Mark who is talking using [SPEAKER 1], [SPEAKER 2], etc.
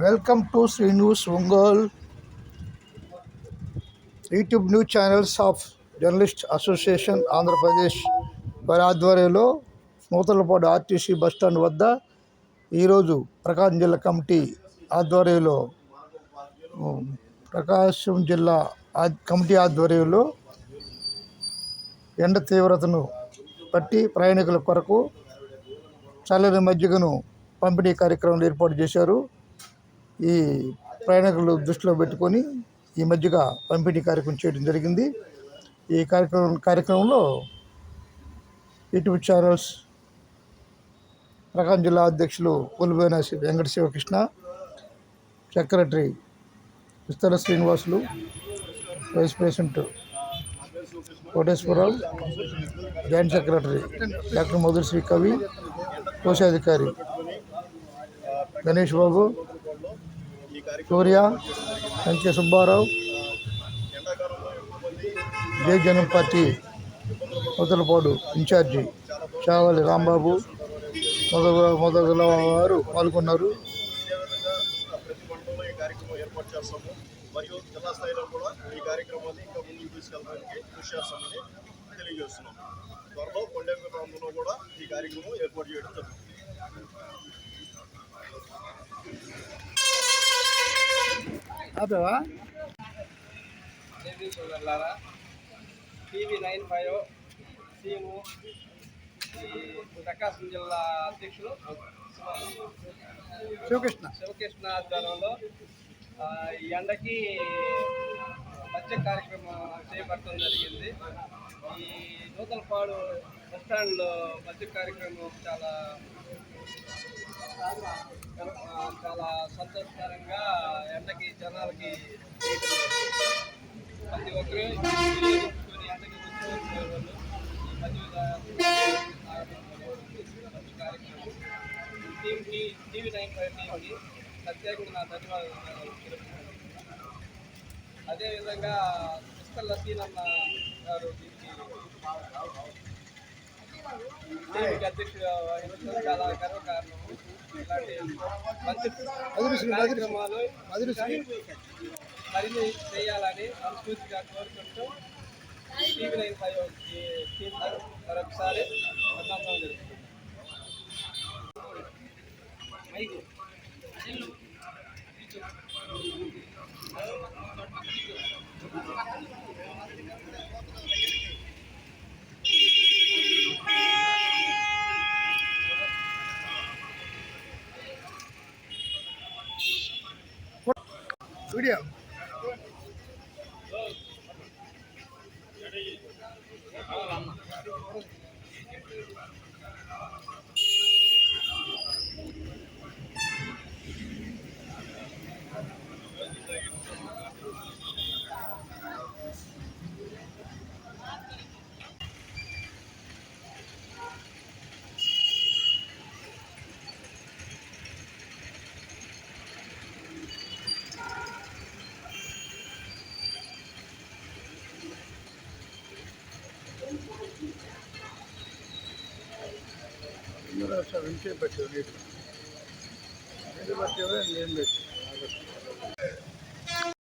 [SPEAKER 1] Welcome to Sri news Ongole YouTube news channels of journalist association Andhra Pradesh వారి ఆధ్వర్యంలో Nuthalapadu RTC bus stand వద్ద ఈరోజు ప్రకాశం జిల్లా కమిటీ ఆధ్వర్యంలో ప్రకాశం జిల్లా కమిటీ ఆధ్వర్యంలో ఎండ తీవ్రతను బట్టి ప్రయాణికుల కొరకు చల్లని మజ్జిగను పంపిణీ కార్యక్రమం ఏర్పాటు చేశారు. ఈ ప్రయాణికులు దృష్టిలో పెట్టుకొని ఈ మధ్యగా పంపిణీ కార్యక్రమం చేయడం జరిగింది. ఈ కార్యక్రమంలో యూట్యూబ్ ఛానల్స్ ప్రకాశం జిల్లా అధ్యక్షులు Pulliboina Venkata Sivakrishna, secretary Vistara Srinivasulu, vice president Koteswararao, joint secretary doctor Madhusri Kavi, కోశాధికారి గణేష్ బాబు, సూర్య, సంఖ్య సుబ్బారావు, జై జనం పార్టీ నూతలపాడు ఇన్ఛార్జి చావలి రాంబాబు మొదల వారు పాల్గొన్నారు.
[SPEAKER 2] మరియు జిల్లా స్థాయిలో కూడా ఈ కార్యక్రమాన్ని ఇంకా ముందుకు తీసుకెళ్ళడానికి కృషి చేస్తామని తెలియజేస్తున్నాం. త్వరలో కొండెంగ ప్రాంతంలో కూడా ఈ కార్యక్రమం ఏర్పాటు చేయడం జరుగుతుంది.
[SPEAKER 3] TV95 సీము ప్రకాశం జిల్లా అధ్యక్షులు శివకృష్ణ ఆధ్వర్యంలో ఈ ఎండకి మధ్య కార్యక్రమం చేపట్టడం జరిగింది. ఈ నూతలపాడు బస్టాండ్లో మధ్య కార్యక్రమం చాలా సంతోషకరంగా ఎండకి జనాలకి ప్రతి ఒక్కరు ఎండకి కూర్చోవాలి. ఈ మధ్య కార్యక్రమం TV95 టీంకి ప్రత్యేకంగా నా ధన్యవాదాలు తెలుపుతున్నాను. అదేవిధంగా మిస్టర్ లసీనన్న గారు దీనికి అధ్యక్షుడు వహించడం చాలా గర్వకారణం. ఇలాంటి మంచి కార్యక్రమాలు మరిన్ని చేయాలని మనస్ఫూర్తిగా కోరుకుంటూ TV95 టీం మరొకసారి అభినందనలు జరుగుతుంది.
[SPEAKER 1] వీడియో పెట్టారు, నేను పెట్టారు.